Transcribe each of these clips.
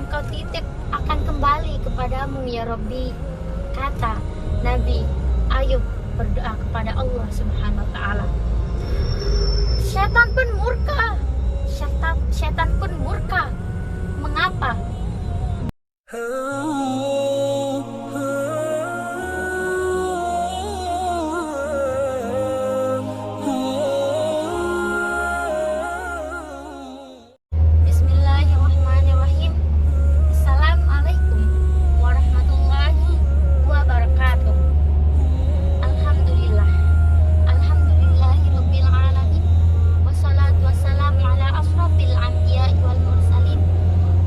engkau titip akan kembali kepadamu ya Rabbi, kata Nabi Ayub berdoa kepada Allah Subhanahu wa Ta'ala. Syaitan pun murka. Syaitan pun murka. Mengapa? Bismillahirrahmanirrahim. Assalamualaikum warahmatullahi wabarakatuh. Alhamdulillah. Alhamdulillahirabbil alamin. Wassalatu wassalamu ala asrofil anbiya'i wal mursalin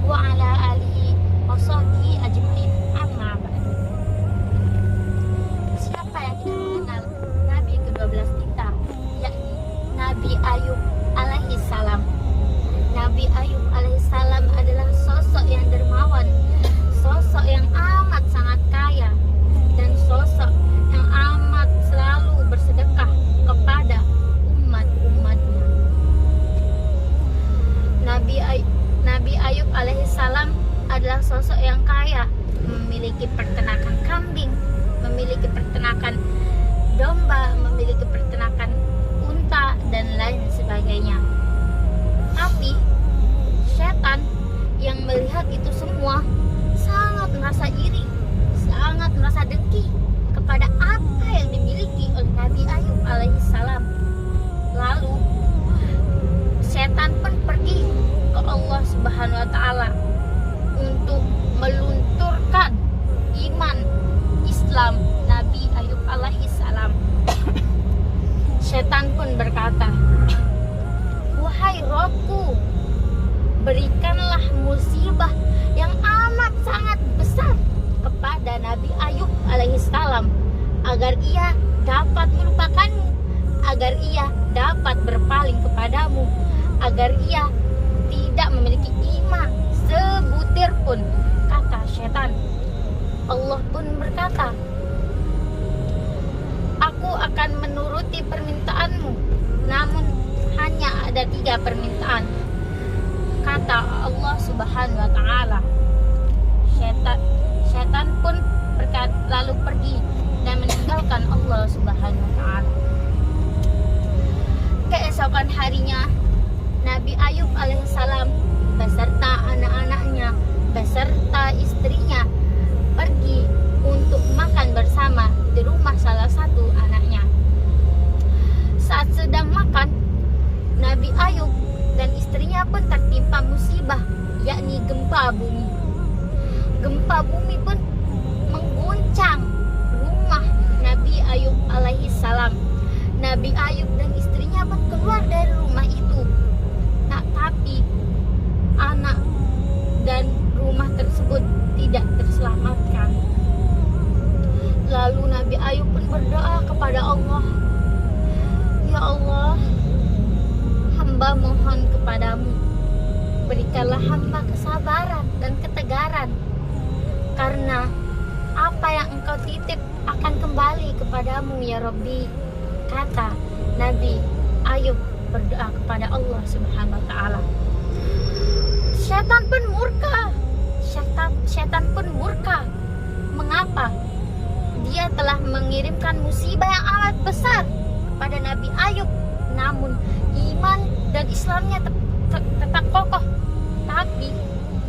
wa ala alihi wa sahbihi ajmain. Amma ba'du. Siapa yang tidak mengenal Nabi ke-12 kita, yakni Nabi Ayub alaihi salam. Nabi Ayub alaihissalam adalah sosok yang dermawan, sosok yang amat sangat kaya, dan sosok yang amat selalu bersedekah kepada umat-umatnya. Nabi Ayub alaihissalam adalah sosok yang kaya, memiliki peternakan kambing, memiliki peternakan domba, memiliki peternakan unta, dan lain sebagainya. Tapi setan yang melihat itu semua sangat merasa iri, sangat merasa dengki kepada apa yang dimiliki oleh Nabi Ayub alaihissalam. Lalu setan pun pergi ke Allah Subhanahu wa Ta'ala untuk melunturkan iman Islam Nabi Ayub alaihissalam. Setan pun berkata, "Wahai Robku, berikanlah musibah yang amat sangat besar kepada Nabi Ayub alaihissalam, agar ia dapat melupakanmu, agar ia dapat berpaling kepadamu, agar ia tidak memiliki iman sebutir pun," kata setan. Allah pun berkata, "Aku akan menuruti permintaanmu, namun hanya ada 3 permintaan," kata Allah Subhanahu wa Ta'ala. Setan pun lalu pergi dan meninggalkan Allah Subhanahu wa Ta'ala. Keesokan harinya, Nabi Ayub alaihissalam beserta anak-anaknya, beserta istrinya pergi untuk makan bersama di rumah salah satu anaknya. Saat sedang makan, Nabi Ayub dan istrinya pun tertimpa musibah, yakni gempa bumi. Gempa bumi pun mengguncang rumah Nabi Ayub alaihissalam. Nabi Ayub dan istrinya pun keluar dari rumah itu. Nah, tapi anak dan rumah tersebut tidak terselamatkan. Lalu Nabi Ayub pun berdoa kepada Allah, "Ya Allah, hamba mohon kepadamu, berikanlah hamba kesabaran dan ketegaran, karena apa yang engkau titip akan kembali kepadamu ya Rabbi," kata Nabi Ayub berdoa kepada Allah Subhanahu wa Ta'ala. Setan pun murka. Setan pun murka. Mengapa? Dia telah mengirimkan musibah yang amat besar kepada Nabi Ayub, namun iman dan Islamnya tetap kokoh. Tapi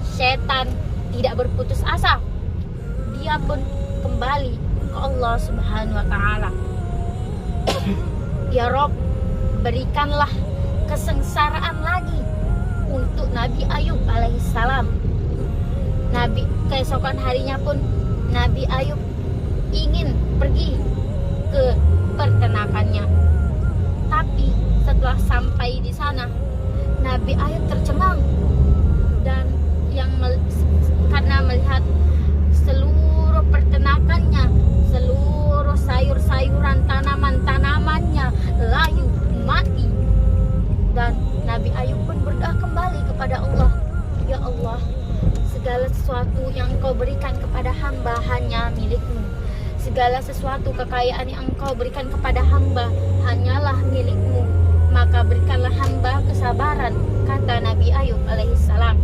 setan tidak berputus asa. Dia pun kembali ke Allah Subhanahu wa Ta'ala. "Ya Rob, berikanlah kesengsaraan lagi untuk Nabi Ayub alaihissalam." Keesokan harinya pun Nabi Ayub ingin pergi ke peternakannya. Tapi setelah sampai di sana, Nabi Ayub tercengang dan karena melihat seluruh peternakannya, seluruh sayur-sayuran, tanaman-tanamannya layu mati. Dan Nabi Ayub pun berdoa kembali kepada Allah, "Ya Allah, segala sesuatu yang Engkau berikan kepada hamba hanya milik-Mu. Segala sesuatu kekayaan yang Engkau berikan kepada hamba hanyalah milik-Mu. Maka berikanlah hamba kesabaran," kata Nabi Ayub alaihissalam.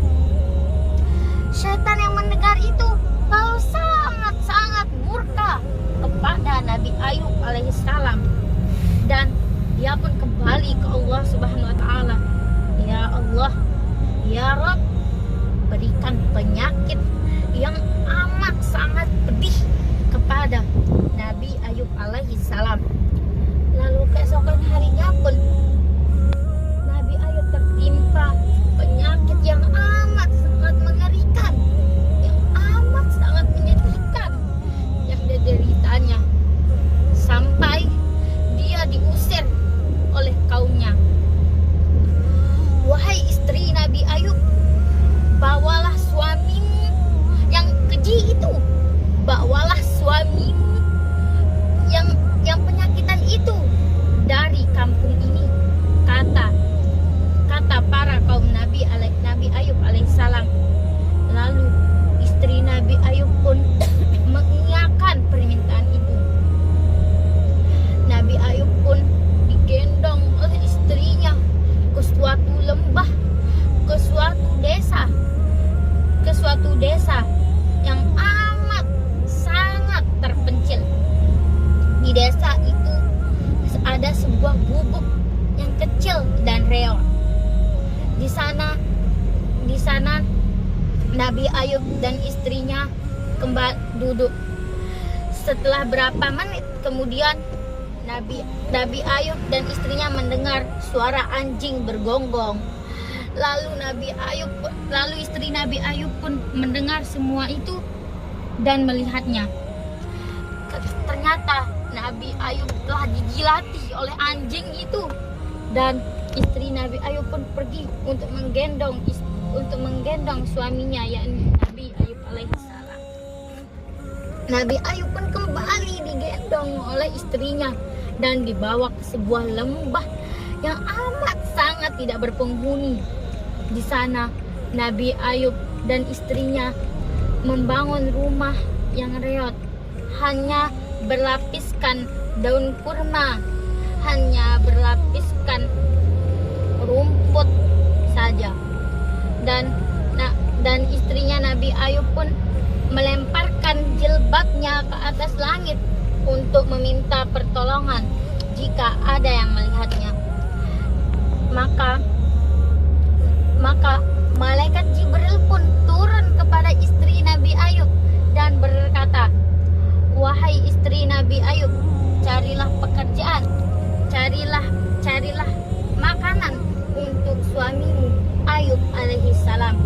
Ya Rob, berikan penyakit yang amat sangat pedih kepada Nabi Ayub alaihi salam. Lalu keesokan harinya pun Nabi Ayub tertimpa penyakit yang amat sangat mengerikan, yang amat sangat menyedihkan yang dideritanya, sampai dia diusir oleh kaumnya. Wahai istri Nabi Ayub, bawalah suamimu yang keji itu, bawalah suamimu yang penyakitan itu dari kampung ini, kata para kaum Nabi Ayub alaihissalam. Lalu istri Nabi Ayub pun mengiyakan permintaan itu. Nabi Ayub pun digendong oleh istrinya ke suatu lembah, ke suatu desa yang amat sangat terpencil. Di desa itu ada sebuah gubuk yang kecil dan reot. Di sana Nabi Ayub dan istrinya kembali duduk. Setelah berapa menit kemudian Nabi Ayub dan istrinya mendengar suara anjing bergonggong. Lalu istri Nabi Ayub pun mendengar semua itu dan melihatnya. Ternyata Nabi Ayub telah digilati oleh anjing itu, dan istri Nabi Ayub pun pergi untuk menggendong suaminya, yakni Nabi Ayub alaihissalam. Nabi Ayub pun kembali digendong oleh istrinya dan dibawa ke sebuah lembah yang amat sangat tidak berpenghuni. Di sana Nabi Ayub dan istrinya membangun rumah yang reot, hanya berlapiskan daun kurma, hanya berlapiskan rumput saja. Dan istrinya Nabi Ayub pun melemparkan jilbabnya ke atas langit untuk meminta pertolongan jika ada yang melihatnya. Maka malaikat Jibril pun turun kepada istri Nabi Ayub dan berkata, "Wahai istri Nabi Ayub, carilah pekerjaan, carilah makanan untuk suamimu Ayub alaihi salam."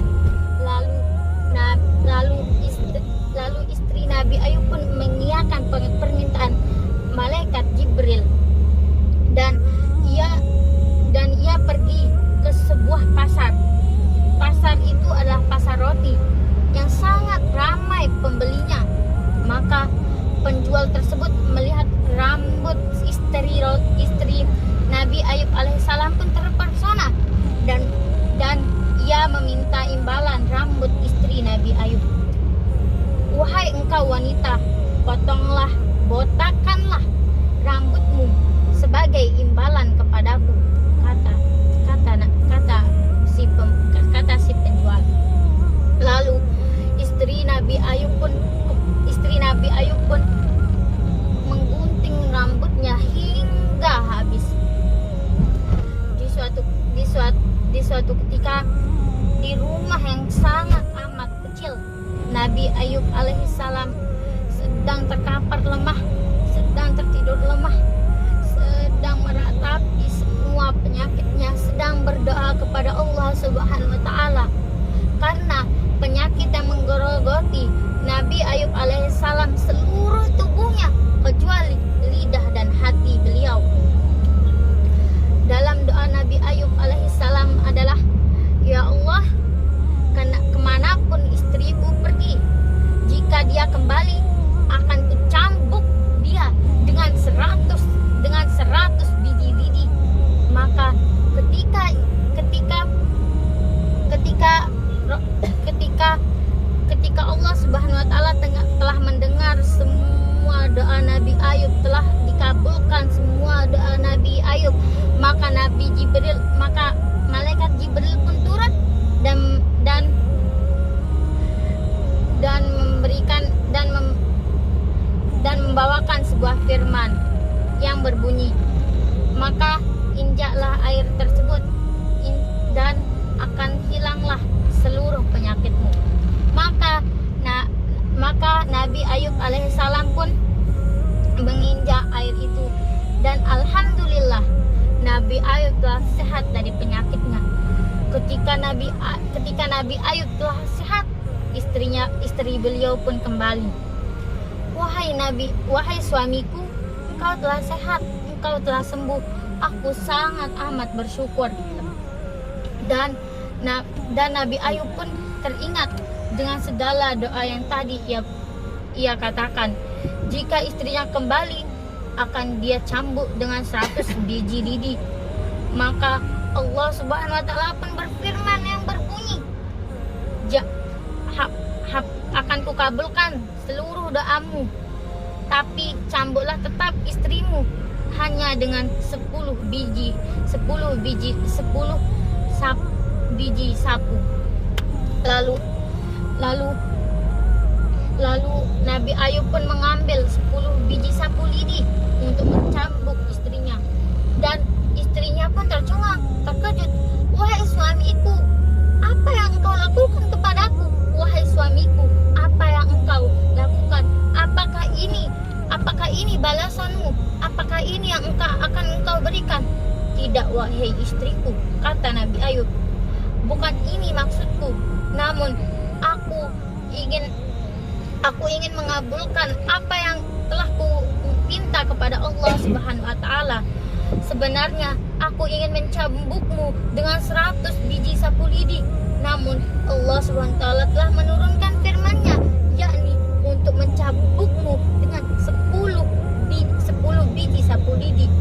Lalu istri Nabi Ayub pun mengiyakan permintaan malaikat Jibril, dan ia pergi ke sebuah pasar. Pasar itu adalah pasar roti yang sangat ramai pembelinya. Maka penjual tersebut melihat rambut istri Nabi Ayub alaihissalam pun terpesona, dan ia meminta imbalan rambut istri Nabi Ayub. "Wahai engkau wanita, botakanlah rambutmu sebagai imbalan kepadaku," kata si penjual. Lalu istri Nabi Ayub pun menggunting rambutnya hingga habis. Di suatu ketika, di rumah yang sangat amat kecil, Nabi Ayub alaihissalam sedang terkapar lemah, sedang tertidur lemah, sedang meratapi semua penyakitnya, sedang berdoa kepada Allah Subhanahu wa Ta'ala, karena penyakit yang menggerogoti Nabi Ayub alaihissalam seluruh tubuhnya kecuali lidah dan hati beliau. Dalam doa Nabi Ayub alaihissalam adalah, "Ya Allah, kemanapun istriku pergi, jika dia kembali akan kucambuk dia dengan 100 biji-biji." Maka ketika Allah Subhanahu wa Ta'ala telah mendengar semua doa Nabi Ayub, telah dikabulkan semua doa Nabi Ayub, maka malaikat Jibril pun turun dan memberikan dan membawakan sebuah firman yang berbunyi, "Maka injaklah air tersebut dan akan hilanglah Nabi Ayub telah sehat dari penyakitnya. Ketika Nabi Ayub telah sehat, istri beliau pun kembali. Wahai suamiku, engkau telah sehat, engkau telah sembuh. Aku sangat amat bersyukur. Dan Nabi Ayub pun teringat dengan segala doa yang tadi ia katakan. Jika istrinya kembali, akan dia cambuk dengan 100 biji lidi. Maka Allah Subhanahu wa Ta'ala pun berfirman yang berbunyi, akan kukabulkan seluruh doamu, tapi cambuklah tetap istrimu hanya dengan 10 biji sapu. Lalu Nabi Ayub pun mengambil 10 biji sapu lidi untuk mencambuk istrinya. Dan istrinya pun terkejut. Wahai suamiku, apa yang engkau lakukan kepadaku? Wahai suamiku, apa yang engkau lakukan? Apakah ini balasanmu? Apakah ini yang akan engkau berikan? Tidak, wahai istriku, kata Nabi Ayub. Bukan ini maksudku. Namun aku ingin mengabulkan apa yang telah ku minta kepada Allah Subhanahu wa Ta'ala. Sebenarnya aku ingin mencambukmu dengan 100 biji sapu lidi, namun Allah Subhanahu wa Ta'ala telah menurunkan firman-Nya, yakni untuk mencambukmu dengan 10 biji sapu lidi.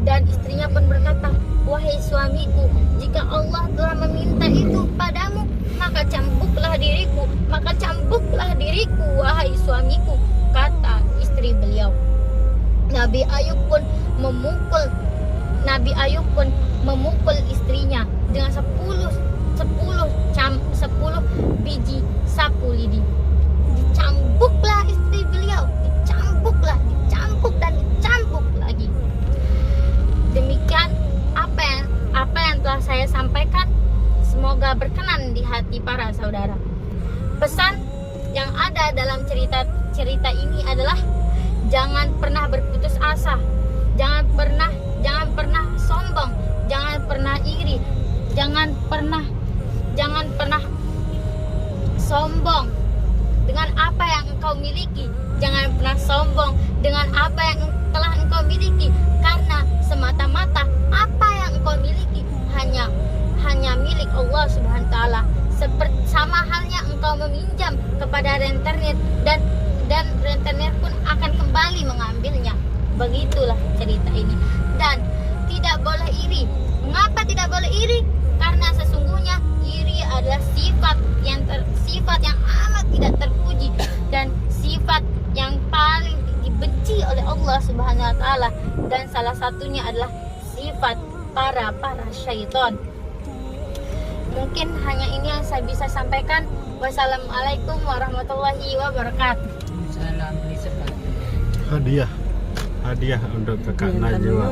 Dan istrinya pun berkata, wahai suamiku, jika Allah telah meminta itu padamu, maka cambuklah diriku, wahai suamiku, kata istri beliau. Nabi Ayub pun memukul istrinya dengan 10 biji sapu lidi. Dicambuklah istri beliau, dicambuk dan dicambuk lagi. Demikian apa yang telah saya sampaikan, semoga berkenan di hati para saudara. Pesan yang ada dalam cerita ini adalah jangan pernah berputus asa, jangan pernah sombong, jangan pernah iri, jangan pernah sombong dengan apa yang engkau miliki, jangan pernah sombong dengan apa yang telah engkau miliki, karena semata-mata apa yang engkau miliki hanya milik Allah Subhanahu wa Ta'ala. Sama halnya engkau meminjam kepada rentenir dan rentenir pun akan kembali mengambilnya. Begitulah cerita ini. Dan tidak boleh iri. Mengapa tidak boleh iri? Karena sesungguhnya iri adalah sifat yang amat tidak terpuji dan sifat yang paling dibenci oleh Allah Subhanahu wa Ta'ala, dan salah satunya adalah sifat para syaitan. Mungkin hanya ini yang saya bisa sampaikan. Wassalamualaikum warahmatullahi wabarakatuh. Hadiah untuk kakak Najwa.